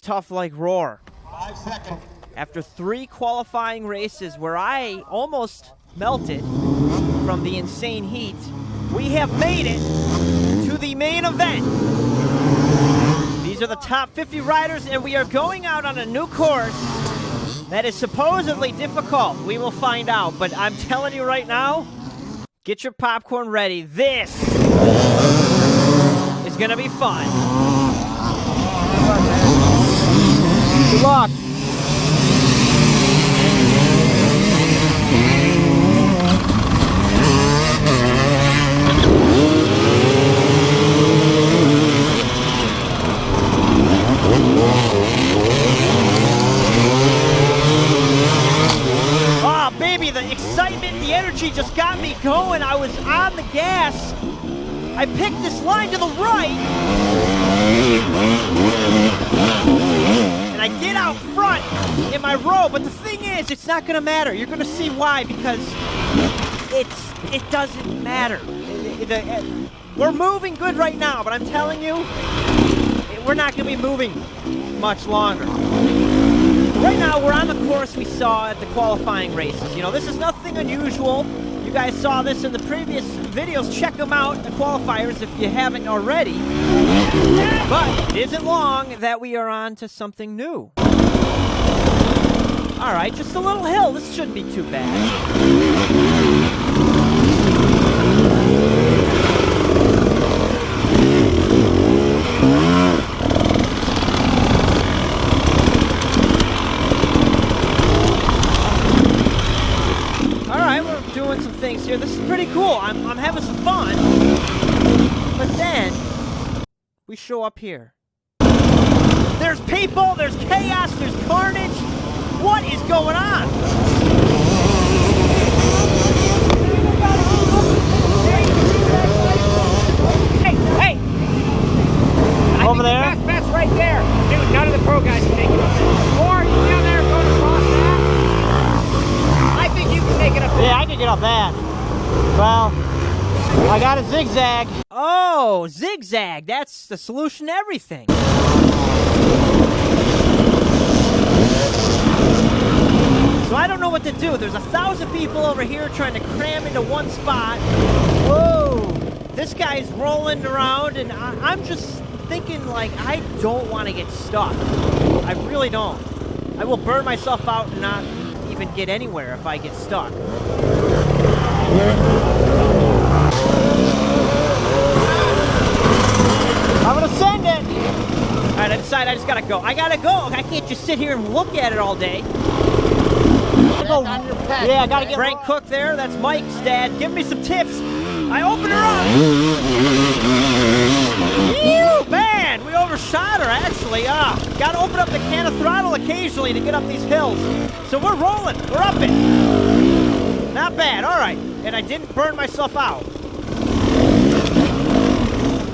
Tough Like RORR. 5 seconds. After 3 qualifying races where I almost melted from the insane heat, we have made it to the main event. These are the top 50 riders, and we are going out on a new course that is supposedly difficult. We will find out, but I'm telling you right now, get your popcorn ready. This is gonna be fun. Good luck. Oh, baby, the excitement, the energy just got me going. I was on the gas. I picked this line to the right. And I get out front in my row, but the thing is, it's not gonna matter. You're gonna see why, because it doesn't matter. We're moving good right now, but I'm telling you, we're not gonna be moving much longer. Right now, we're on the course we saw at the qualifying races. You know, this is nothing unusual. You guys saw this in the previous videos. Check them out, the qualifiers, if you haven't already. But it isn't long that we are on to something new. All right, just a little hill. This shouldn't be too bad. Doing some things here. This is pretty cool. I'm having some fun. But then we show up here. There's people, there's chaos, there's carnage. What is going on? Hey! Over there? The best right there. Dude, none of the pro guys can take it up there. Or you down there going across that. I think you can take it up there. Yeah, I can get up that. Well, I got a zigzag. Oh, zigzag. That's the solution to everything. So I don't know what to do. There's 1,000 people over here trying to cram into one spot. Whoa! This guy's rolling around, and I'm just thinking, like, I don't want to get stuck. I really don't. I will burn myself out and not even get anywhere if I get stuck. I'm gonna send it. All right, I decided I just gotta go. I gotta go. I can't just sit here and look at it all day. Yeah, I gotta get Frank Cook there. That's Mike's dad. Give me some tips. I open her up. Ew, man, we overshot her actually. Gotta open up the can of throttle occasionally to get up these hills. So we're rolling. We're up it. Not bad. All right, and I didn't burn myself out.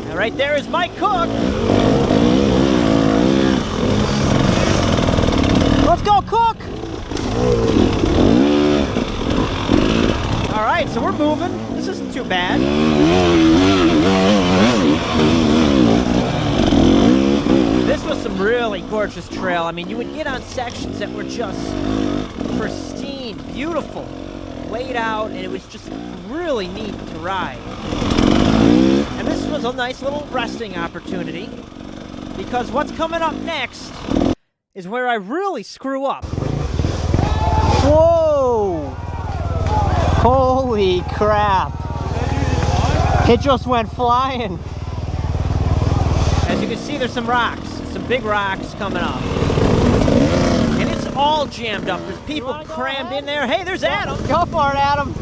And right there is Mike Cook. Let's go, Cook. All right, so we're moving. This isn't too bad. This was some really gorgeous trail. I mean, you would get on sections that were just pristine, beautiful, laid out, and it was just really neat to ride. And this was a nice little resting opportunity, because what's coming up next is where I really screw up. Whoa! Holy crap. It just went flying. As you can see, there's some rocks, some big rocks coming up. And it's all jammed up. There's people crammed in there. Hey, there's Adam. Go for it, Adam.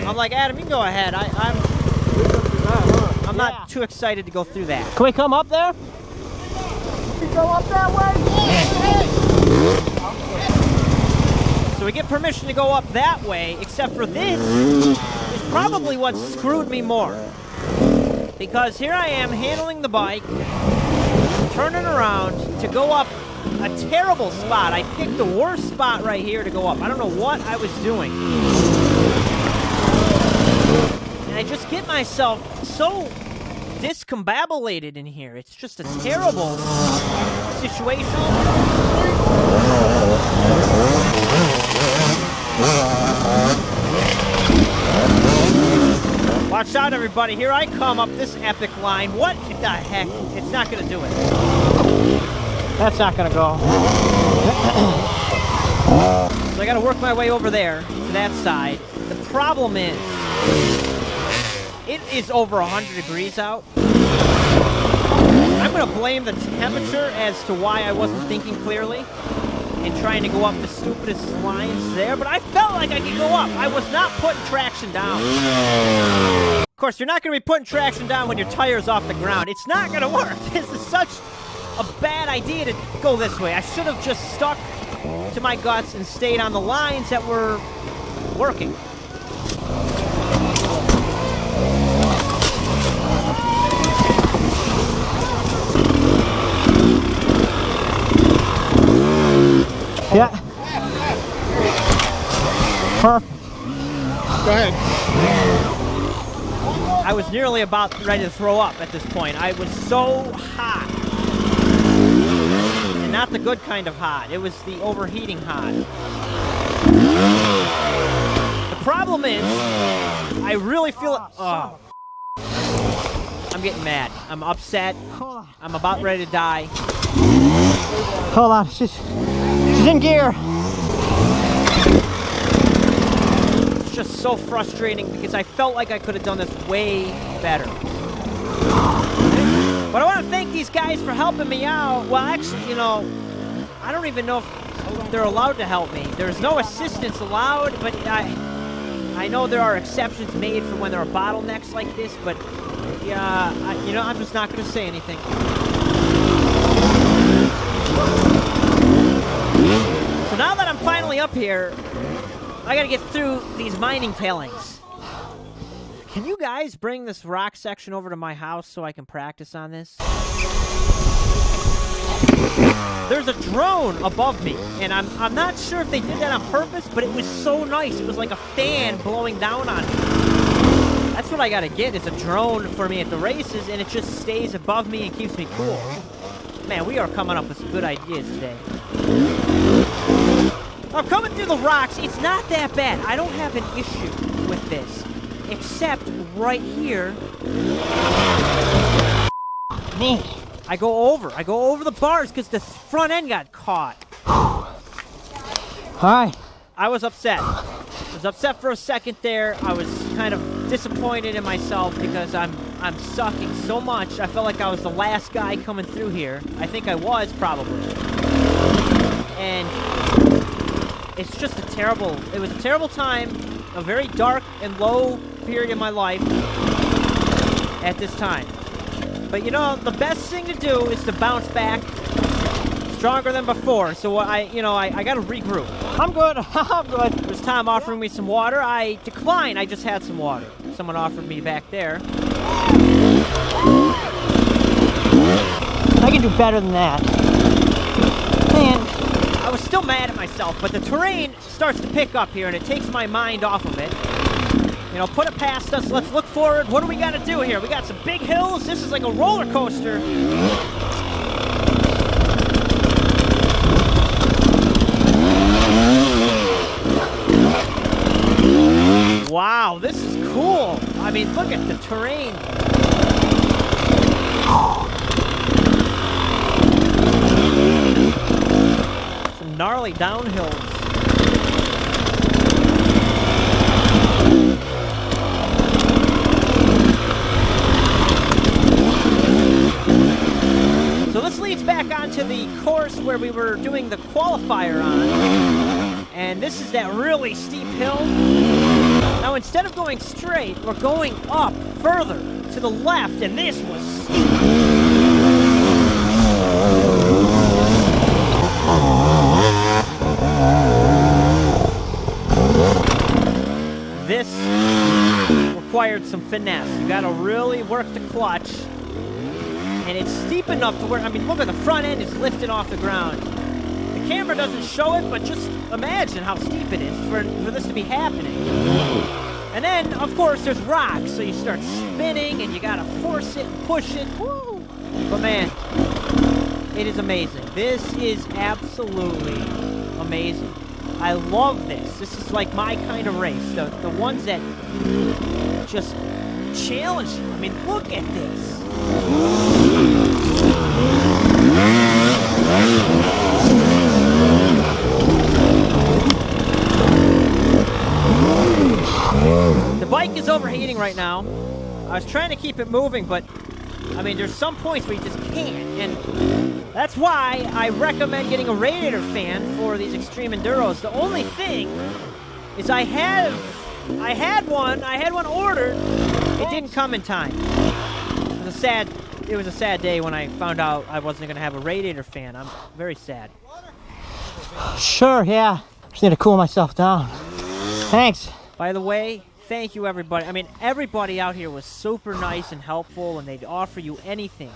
I'm like, Adam, you can go ahead. I'm not too excited to go through that. Can we come up there? We go up that way? So we get permission to go up that way, except for this is probably what screwed me more. Because here I am handling the bike, turning around to go up a terrible spot. I picked the worst spot right here to go up. I don't know what I was doing. And I just get myself so discombobulated in here. It's just a terrible situation. Watch out, everybody. Here I come up this epic line. What the heck? It's not going to do it. That's not gonna go. So I got to work my way over there to that side. The problem is, it is over 100 degrees out. I'm going to blame the temperature as to why I wasn't thinking clearly and trying to go up the stupidest lines there, but I felt like I could go up. I was not putting traction down. Of course, you're not going to be putting traction down when your tire's off the ground. It's not going to work. This is such a bad idea to go this way. I should have just stuck to my guts and stayed on the lines that were working. Yeah. Perfect. Go ahead. I was nearly about ready to throw up at this point. I was so hot. And not the good kind of hot. It was the overheating hot. The problem is, I really feel... Oh. I'm getting mad. I'm upset. I'm about ready to die. Hold on. She's in gear. It's just so frustrating because I felt like I could have done this way better. But I want to thank these guys for helping me out. Well, actually, you know, I don't even know if they're allowed to help me. There's no assistance allowed, but I know there are exceptions made for when there are bottlenecks like this, but yeah, you know, I'm just not going to say anything. So now that I'm finally up here, I got to get through these mining tailings. Can you guys bring this rock section over to my house so I can practice on this? There's a drone above me, and I'm not sure if they did that on purpose, but it was so nice. It was like a fan blowing down on me. That's what I gotta get, is a drone for me at the races, and it just stays above me and keeps me cool. Man, we are coming up with some good ideas today. I'm coming through the rocks. It's not that bad. I don't have an issue with this. Except right here, man, I go over the bars because the front end got caught. Hi. I was upset. For a second there. I was kind of disappointed in myself because I'm sucking so much. I felt like I was the last guy coming through here. I think I was, probably. And it's just it was a terrible time, a very dark and low period in my life at this time. But you know, the best thing to do is to bounce back stronger than before. So I gotta regroup. I'm good. I'm good. There's Tom offering me some water. I declined. I just had some water. Someone offered me back there. I can do better than that. Man. I was still mad at myself, but the terrain starts to pick up here, and it takes my mind off of it. You know, put it past us. Let's look forward. What do we got to do here? We got some big hills. This is like a roller coaster. Wow, this is cool. I mean, look at the terrain. Some gnarly downhills. So this leads back onto the course where we were doing the qualifier on. And this is that really steep hill. Now, instead of going straight, we're going up further to the left, and this was steep. This required some finesse. You gotta really work the clutch. And it's steep enough to where, I mean, look at the front end is lifted off the ground. The camera doesn't show it, but just imagine how steep it is for this to be happening. And then then, of course, there's rocks, so you start spinning, and you gotta force it and push it. Woo! But man, it is amazing. This is absolutely amazing. I love this. This is like my kind of race. The ones that just challenge you. I mean, look at this. The bike is overheating right now. I was trying to keep it moving, but I mean, there's some points where you just can't, and that's why I recommend getting a radiator fan for these extreme enduros. The only thing is I had one ordered. It didn't come in time. It was a sad day when I found out I wasn't gonna have a radiator fan. I'm very sad. Sure, yeah. Just need to cool myself down. Thanks. By the way, thank you everybody. I mean, everybody out here was super nice and helpful, and they'd offer you anything.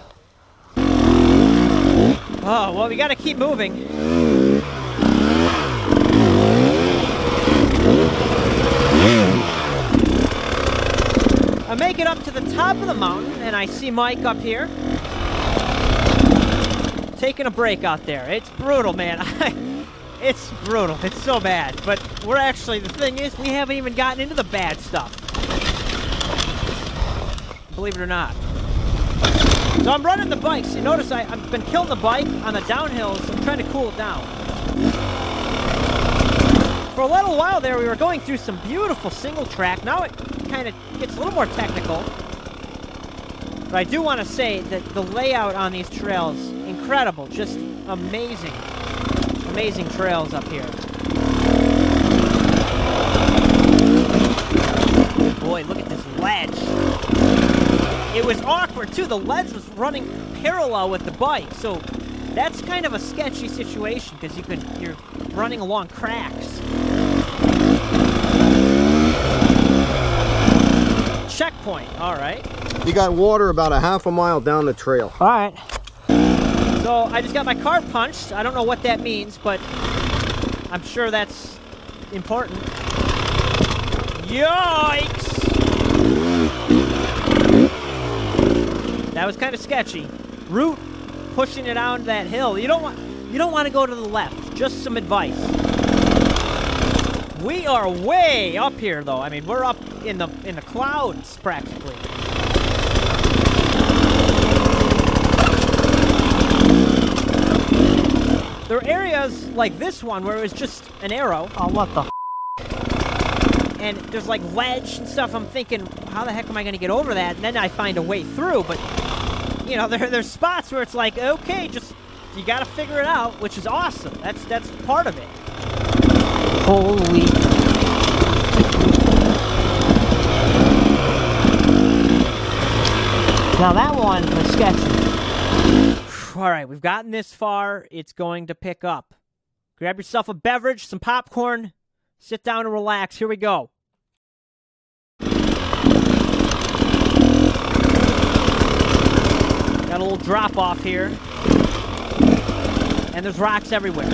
Oh, well, we gotta keep moving. I make it up to the top of the mountain, and I see Mike up here taking a break out there. It's brutal, man. It's brutal. It's so bad. But we're actually, the thing is, we haven't even gotten into the bad stuff. Believe it or not. So I'm running the bikes. You notice I've been killing the bike on the downhills. I'm trying to cool it down. For a little while there, we were going through some beautiful single track. Now it kind of gets a little more technical. But I do want to say that the layout on these trails, incredible. Just amazing. Amazing trails up here. Boy, look at this ledge. It was awkward too. The ledge was running parallel with the bike, so that's kind of a sketchy situation because you're running along cracks. Checkpoint. All right. You got water about a half a mile down the trail. All right. So I just got my car punched. I don't know what that means, but I'm sure that's important. Yikes! That was kind of sketchy. Root pushing it down that hill. You don't want to go to the left. Just some advice. We are way up here, though. I mean, we're up in the clouds practically. There are areas like this one where it was just an arrow. Oh, what the And there's like ledge and stuff. I'm thinking, how the heck am I going to get over that? And then I find a way through. But, you know, there's spots where it's like, okay, just, you got to figure it out, which is awesome. That's part of it. Holy. Now that one was sketchy. All right, we've gotten this far. It's going to pick up. Grab yourself a beverage, some popcorn, sit down and relax. Here we go. Got a little drop off here. And there's rocks everywhere.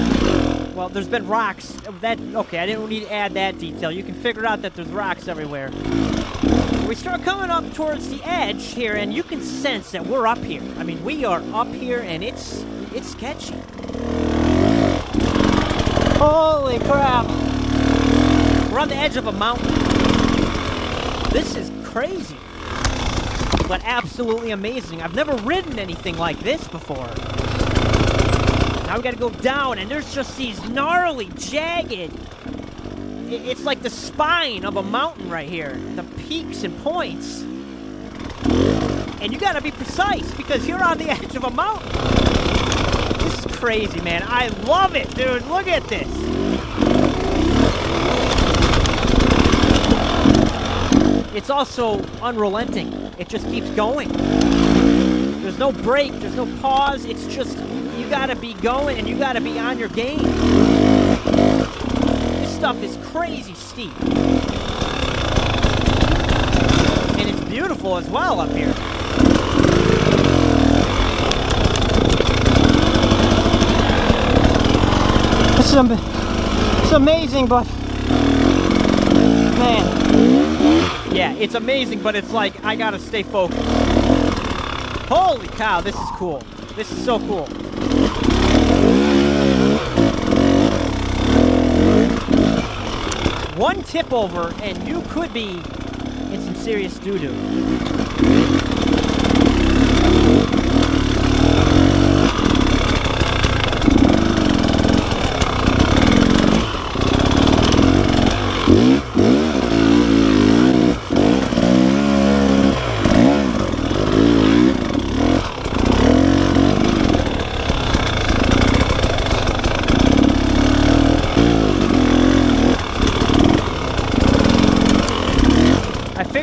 Well, there's been rocks. Okay, I didn't need to add that detail. You can figure out that there's rocks everywhere. We start coming up towards the edge here, and you can sense that we're up here. I mean, we are up here, and it's sketchy. Holy crap. We're on the edge of a mountain. This is crazy, but absolutely amazing. I've never ridden anything like this before. Now we gotta go down, and there's just these gnarly, jagged... It's like the spine of a mountain right here. The peaks and points. And you gotta be precise, because you're on the edge of a mountain. This is crazy, man. I love it, dude. Look at this. It's also unrelenting. It just keeps going. There's no break. There's no pause. It's just, you gotta be going, and you gotta be on your game. Stuff is crazy steep. And it's beautiful as well up here. It's amazing, but man, Yeah, it's amazing, but it's like, I gotta stay focused. Holy cow, this is cool. This is so cool. One tip over, and you could be in some serious doo-doo.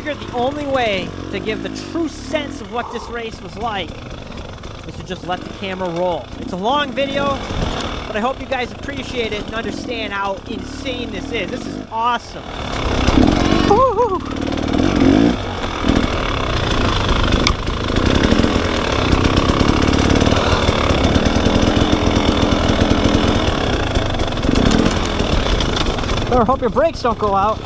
The only way to give the true sense of what this race was like is to just let the camera roll. It's a long video, but I hope you guys appreciate it and understand how insane this is. This is awesome. Woo-hoo. Better hope your brakes don't go out.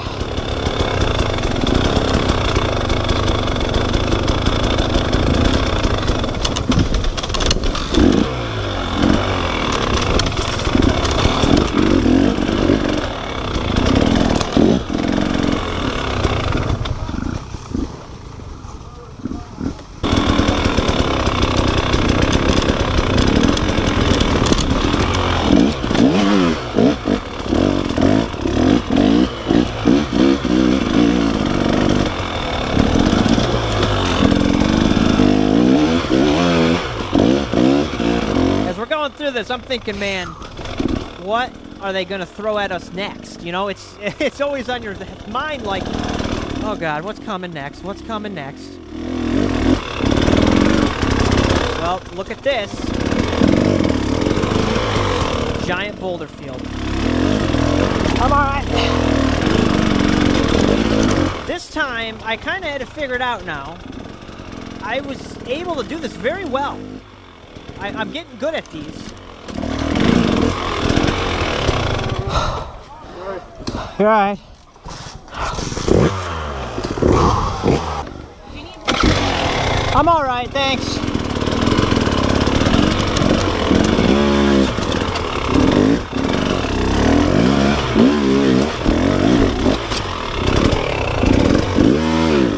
Through this, I'm thinking, man, what are they gonna throw at us next? You know, it's always on your mind, like, oh God, what's coming next? What's coming next? Well, look at this. Giant boulder field. I'm alright. This time, I kind of had it figured out now. I was able to do this very well. I'm getting good at these. You're alright. I'm alright, thanks.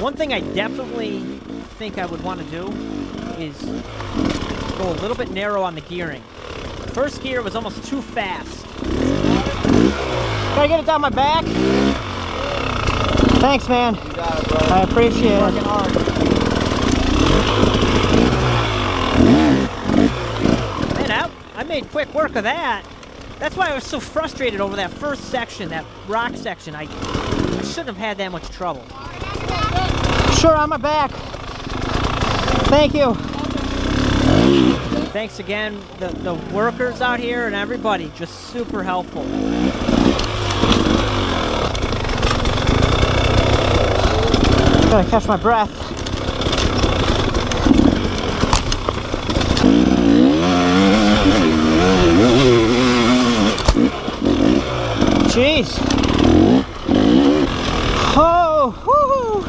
One thing I definitely think I would want to do is go a little bit narrow on the gearing. First gear was almost too fast. Gotta get it down my back. Thanks, man. You got it, brother. I appreciate it. Working hard. Man, I made quick work of that. That's why I was so frustrated over that first section, that rock section. I shouldn't have had that much trouble. Sure, on my back. Thank you. Thanks again, the workers out here and everybody, just super helpful. Gotta catch my breath. Jeez. Oh, whoo.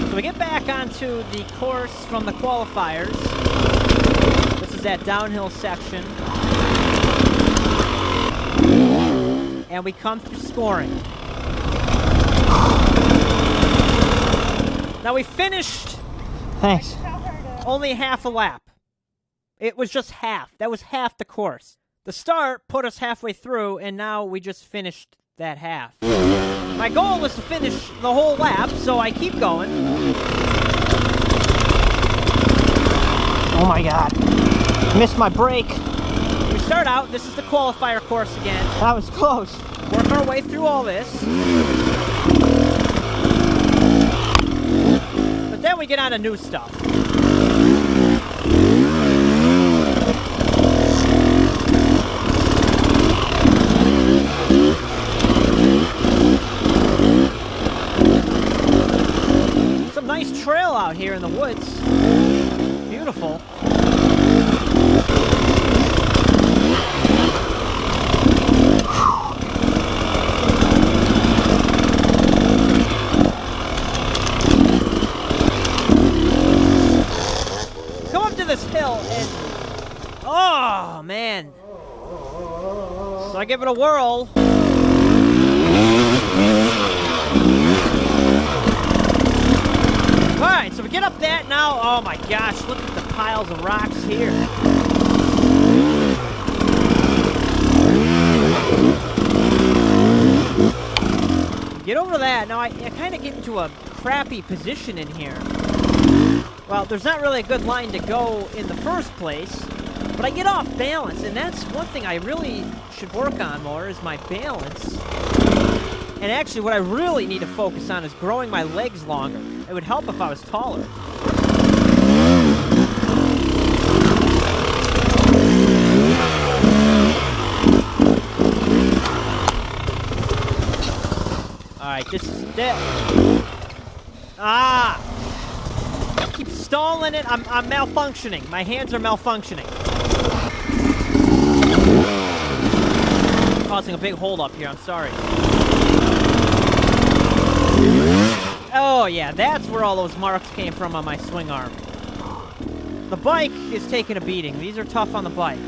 So we get back onto the course from the qualifiers. This is that downhill section. And we come through scoring. Now we finished Thanks. only half a lap. It was just half. That was half the course. The start put us halfway through, and now we just finished that half. My goal was to finish the whole lap, so I keep going. Oh my God. Missed my break. We start out, this is the qualifier course again. That was close. Work our way through all this. But then we get on to new stuff. Some nice trail out here in the woods. Beautiful. Oh, man. So I give it a whirl. Alright, so we get up that now. Oh my gosh, look at the piles of rocks here. Get over that. Now I kind of get into a crappy position in here. Well, there's not really a good line to go in the first place, but I get off balance, and that's one thing I really should work on more is my balance. And actually, what I really need to focus on is growing my legs longer. It would help if I was taller. Alright, this is it. Ah! I keep stalling it. I'm malfunctioning. My hands are malfunctioning. Causing a big hold up here. I'm sorry. Oh, yeah. That's where all those marks came from on my swing arm. The bike is taking a beating. These are tough on the bike.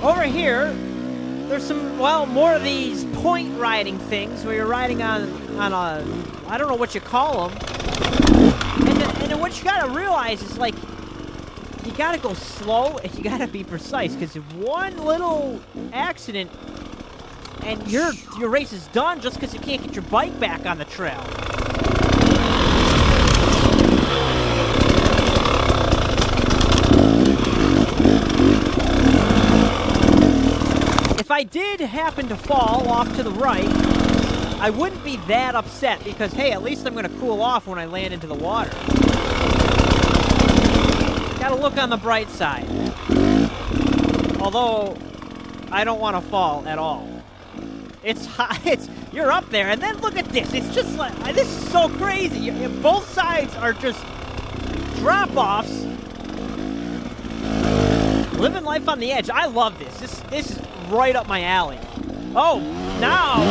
Over here, there's some, well, more of these point riding things where you're riding on a, I don't know what you call them. And then what you gotta realize is, like, you gotta go slow and you gotta be precise, because if one little accident and your race is done just because you can't get your bike back on the trail. If I did happen to fall off to the right, I wouldn't be that upset because, hey, at least I'm going to cool off when I land into the water. Gotta look on the bright side. Although, I don't want to fall at all. It's hot. You're up there, and then look at this. It's just like, this is so crazy. Both sides are just drop-offs. Living life on the edge. I love this. This is right up my alley. Oh, now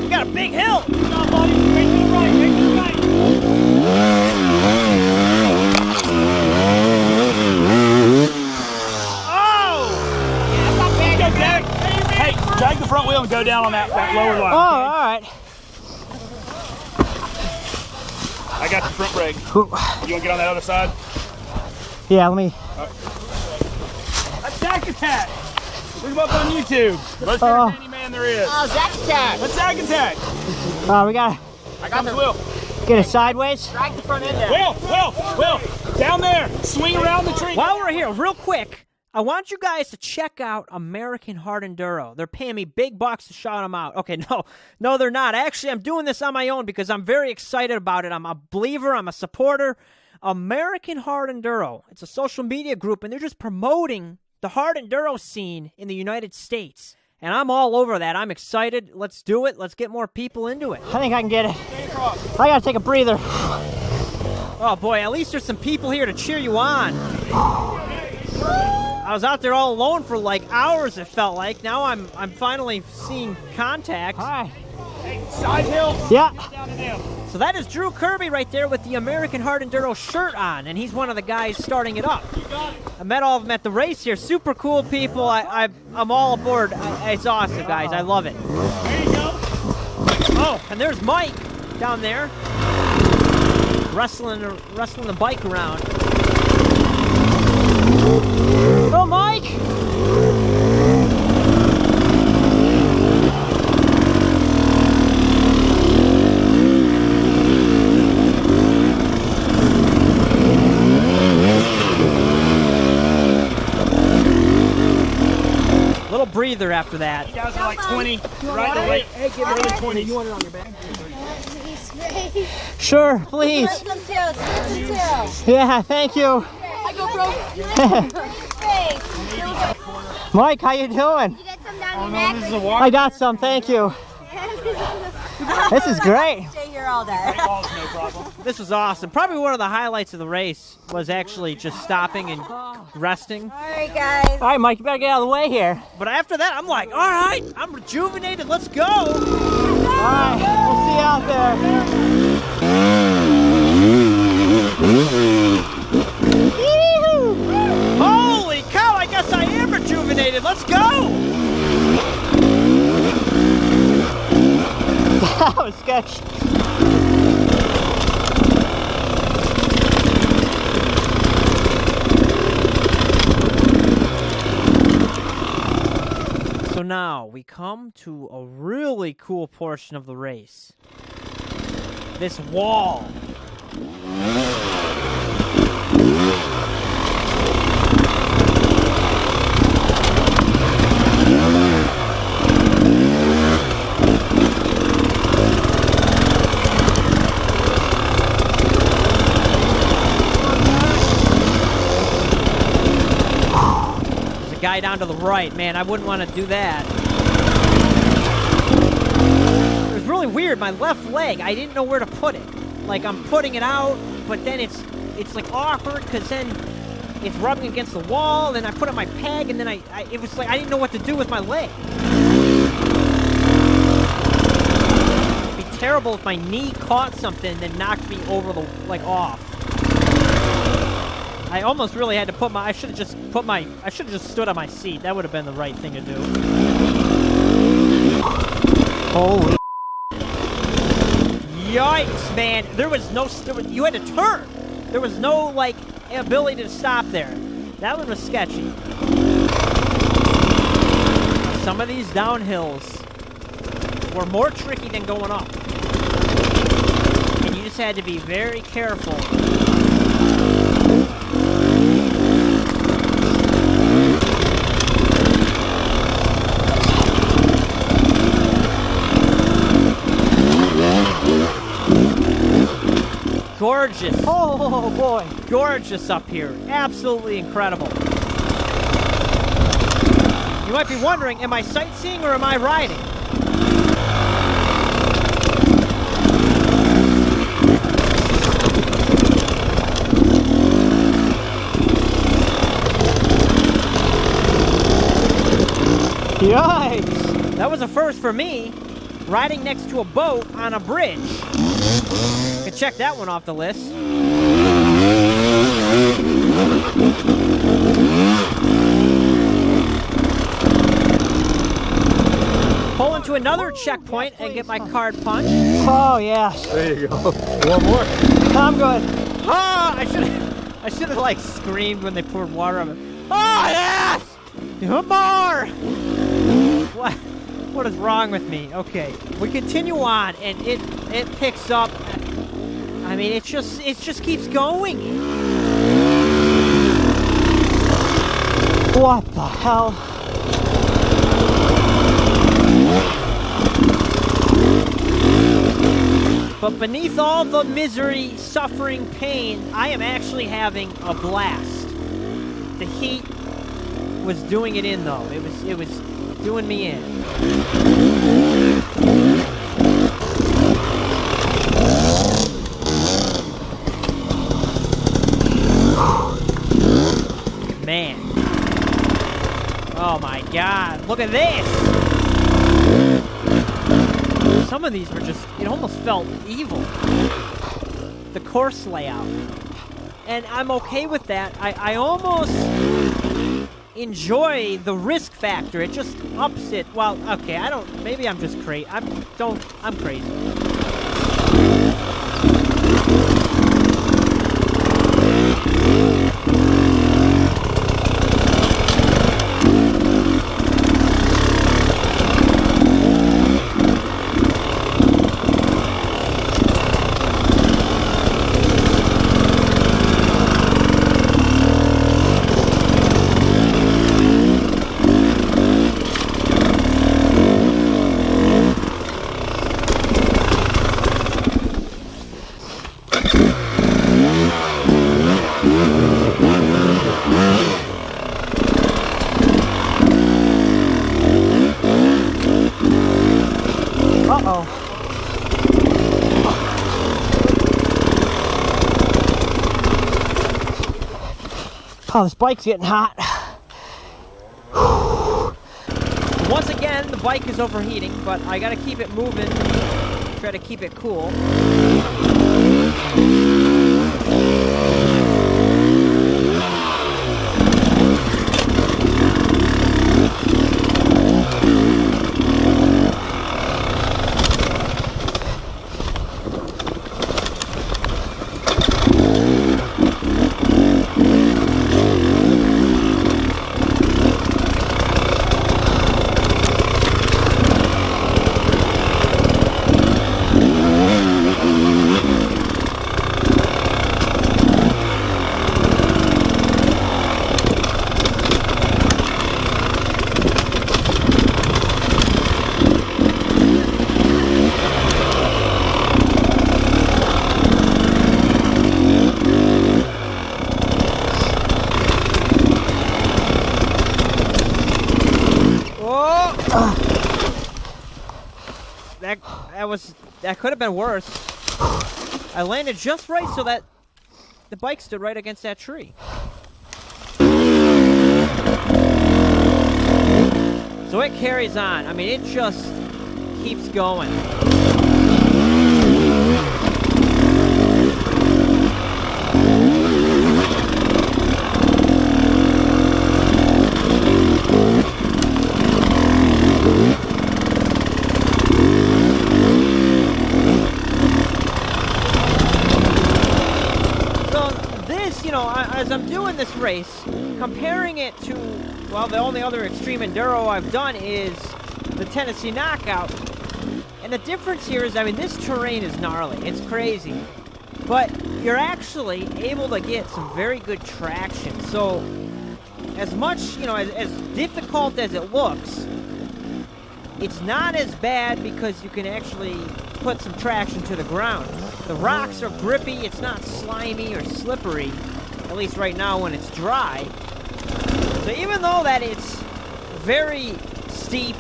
we got a big hill. Come on, buddy. Make it right. Make it right. Oh! Yeah, that's not bad. Go, Derek. Hey, drag the front wheel and go down on that lower line. Oh, all right. I got the front brake. You want to get on that other side? Yeah, let me. That's Zack Attack. Look him up on YouTube. Most favorite handyman there is. Oh, Zack Attack. That's Zack Attack. We gotta I got the wheel. get it sideways. Drag the front end down. Will, down there. Swing around the tree. While we're here, real quick, I want you guys to check out American Hard Enduro. They're paying me big bucks to shout them out. Okay, no, they're not. Actually, I'm doing this on my own because I'm very excited about it. I'm a believer. I'm a supporter. American Hard Enduro. It's a social media group, and they're just promoting the hard enduro scene in the United States. And I'm all over that. I'm excited. Let's do it. Let's get more people into it. I think I can get it. I gotta take a breather. Oh boy, at least there's some people here to cheer you on. I was out there all alone for like hours, it felt like. Now I'm finally seeing contact. Hi. Side hill. Yeah. So that is Drew Kirby right there with the American Hard Enduro shirt on, and he's one of the guys starting it up. I met all of them at the race here. Super cool people. I'm all aboard. It's awesome, guys. I love it. There you go. Oh, and there's Mike down there wrestling the bike around. Oh, Mike! Little breather after that. You guys are like 20, right? Or late, early 20s. You want it on your back? Sure, please. Some too. Some too. Yeah, thank you. I go, bro. Mike, how you doing? You get some down your neck. I got some, thank you. This is great. Stay here all day. Balls, no problem. This was awesome. Probably one of the highlights of the race was actually just stopping and resting. All right, guys. All right, Mike, you better get out of the way here. But after that, I'm like, all right, I'm rejuvenated. Let's go. Alright, we'll see you out there. Yee-hoo! Holy cow, I guess I am rejuvenated. Let's go! That was sketchy. So now we come to a really cool portion of the race. This wall. Guy down to the right, man, I wouldn't want to do that. It was really weird, my left leg, I didn't know where to put it. Like, I'm putting it out, but then it's like awkward, because then it's rubbing against the wall, then I put on my peg, and then it was like, I didn't know what to do with my leg. It'd be terrible if my knee caught something and then knocked me over the, like, off. I almost really had to put I should have just stood on my seat. That would have been the right thing to do. Holy. Yikes, man. You had to turn. There was no, like, ability to stop there. That one was sketchy. Some of these downhills were more tricky than going up. And you just had to be very careful. Gorgeous. Oh boy. Gorgeous up here. Absolutely incredible. You might be wondering, am I sightseeing or am I riding? Yikes. That was a first for me, riding next to a boat on a bridge. Could check that one off the list. Pull into another checkpoint and get my card punched. Oh yes. There you go. One more. I'm good. Ah, I should have like screamed when they poured water on it. Oh yes! One more! What is wrong with me? Okay, we continue on, and it picks up. I mean, it just keeps going. What the hell? But beneath all the misery, suffering, pain, I am actually having a blast. The heat was doing it in, though. It was doing me in. Man. Oh my God, look at this! Some of these were just, it almost felt evil. The course layout. And I'm okay with that. I almost enjoy the risk factor. It just ups it. Well, okay, maybe I'm just crazy. I'm crazy. Oh, this bike's getting hot. Once again, the bike is overheating, but I gotta keep it moving Try to keep it cool. That could have been worse. I landed just right so that the bike stood right against that tree. So it carries on. I mean, it just keeps going. As I'm doing this race, comparing it to, well, the only other extreme enduro I've done is the Tennessee Knockout. And the difference here is, I mean, this terrain is gnarly. It's crazy. But you're actually able to get some very good traction. So, as much, as difficult as it looks, it's not as bad because you can actually put some traction to the ground. The rocks are grippy. It's not slimy or slippery. At least right now when it's dry. So even though that it's very steep,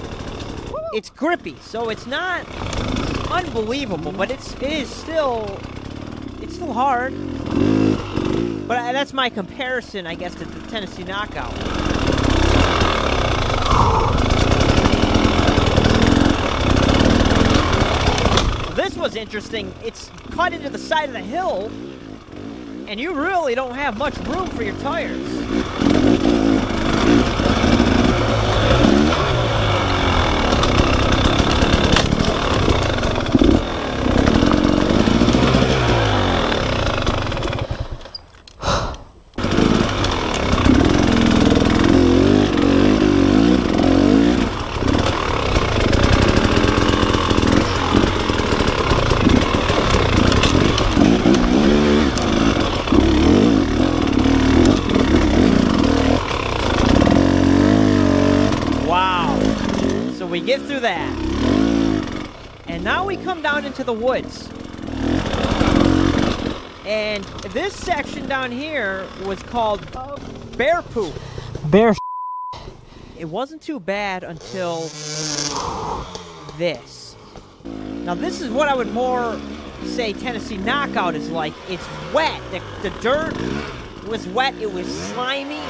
it's grippy. So it's not unbelievable, but it is still hard. But that's my comparison, I guess, to the Tennessee Knockout. This was interesting. It's cut into the side of the hill. And you really don't have much room for your tires. We get through that. And now we come down into the woods. And this section down here was called Bear Poop. Bear. It wasn't too bad until this. Now this is what I would more say Tennessee Knockout is like. It's wet. The dirt was wet. It was slimy.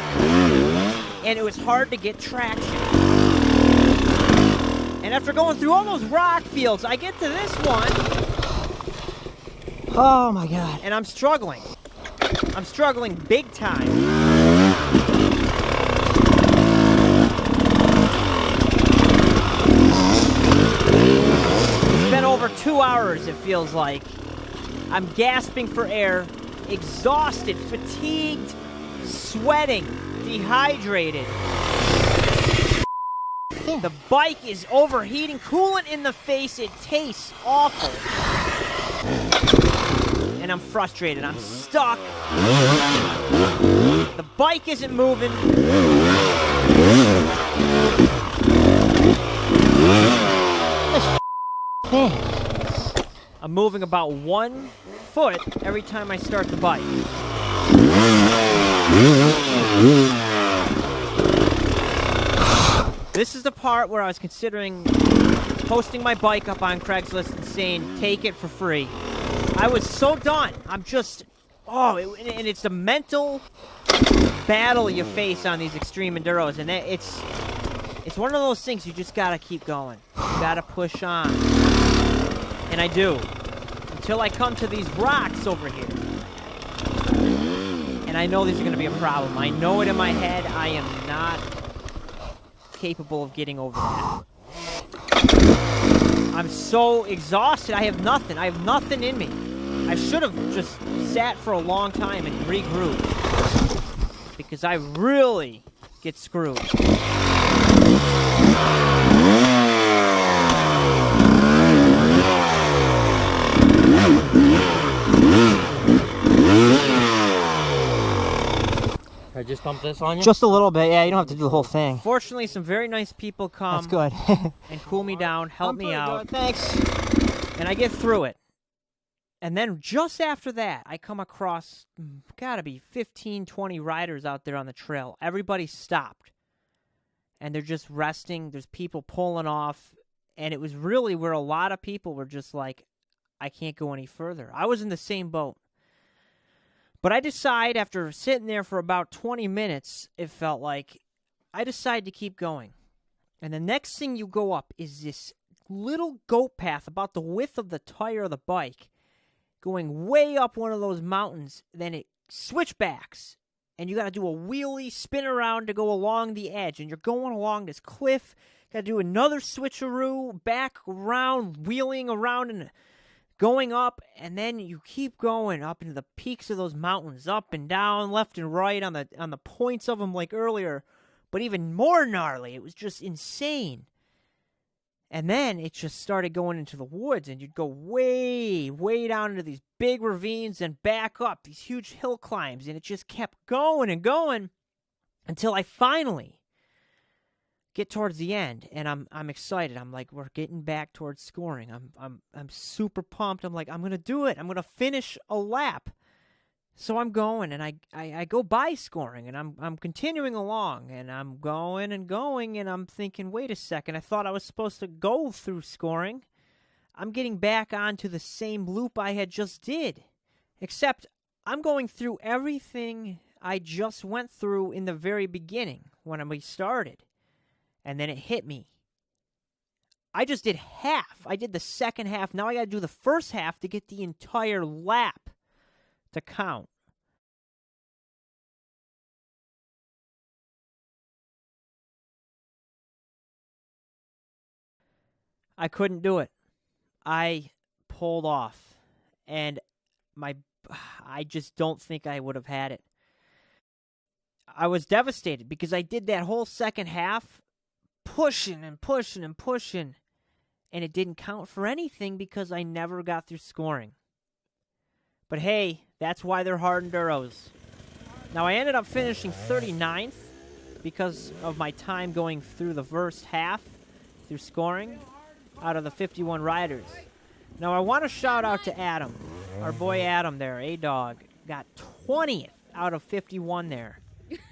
And it was hard to get traction. And after going through all those rock fields, I get to this one. Oh my God. And I'm struggling. I'm struggling big time. It's been over 2 hours, it feels like. I'm gasping for air, exhausted, fatigued, sweating, dehydrated. The bike is overheating, coolant in the face, it tastes awful. And I'm frustrated, I'm stuck. The bike isn't moving. I'm moving about 1 foot every time I start the bike. This is the part where I was considering posting my bike up on Craigslist and saying, take it for free. I was so done. I'm just, and it's the mental battle you face on these extreme enduros, and it's one of those things you just gotta keep going. You gotta push on. And I do. Until I come to these rocks over here. And I know this is going to be a problem. I know it in my head. I am not capable of getting over that. I'm so exhausted. I have nothing. I have nothing in me. I should have just sat for a long time and regrouped. Because I really get screwed. I just dump this on you? Just a little bit, yeah. You don't have to do the whole thing. Fortunately, some very nice people come. That's good. And cool me down, help me out. Good, thanks. And I get through it. And then just after that, I come across, gotta be 15, 20 riders out there on the trail. Everybody stopped. And they're just resting. There's people pulling off. And it was really where a lot of people were just like, I can't go any further. I was in the same boat. But I decide, after sitting there for about 20 minutes, it felt like, I decide to keep going. And the next thing you go up is this little goat path about the width of the tire of the bike, going way up one of those mountains. Then it switchbacks, and you got to do a wheelie, spin around to go along the edge. And you're going along this cliff, got to do another switcheroo, back around, wheeling around, and going up, and then you keep going up into the peaks of those mountains, up and down, left and right on the points of them like earlier, but even more gnarly. It was just insane. And then it just started going into the woods, and you'd go way, way down into these big ravines and back up, these huge hill climbs, and it just kept going and going until I finally get towards the end, and I'm excited. I'm like, we're getting back towards scoring. I'm super pumped. I'm like, I'm gonna do it. I'm gonna finish a lap. So I'm going, and I go by scoring, and I'm continuing along, and I'm going and going, and I'm thinking, wait a second. I thought I was supposed to go through scoring. I'm getting back onto the same loop I had just did, except I'm going through everything I just went through in the very beginning when we started. And then it hit me. I just did half. I did the second half. Now I got to do the first half to get the entire lap to count. I couldn't do it. I pulled off. And I just don't think I would have had it. I was devastated because I did that whole second half pushing and pushing and pushing, and it didn't count for anything because I never got through scoring. But hey, that's why they're hard enduros. Now, I ended up finishing 39th because of my time going through the first half through scoring out of the 51 riders. Now, I want to shout out to Adam, our boy Adam there, A-Dog, got 20th out of 51 there.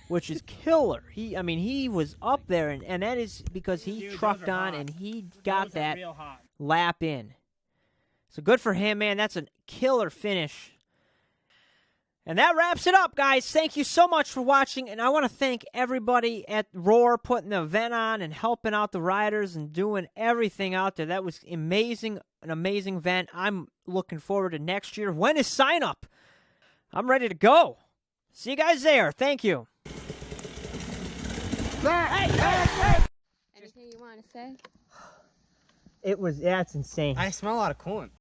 Which is killer. He was up there, and that is because he trucked on and he got that lap in. So good for him, man. That's a killer finish. And that wraps it up, guys. Thank you so much for watching, and I want to thank everybody at RORR putting the event on and helping out the riders and doing everything out there. That was amazing, an amazing event. I'm looking forward to next year. When is sign up? I'm ready to go. See you guys there. Thank you. Anything you want to say? It's insane. I smell a lot of coolant.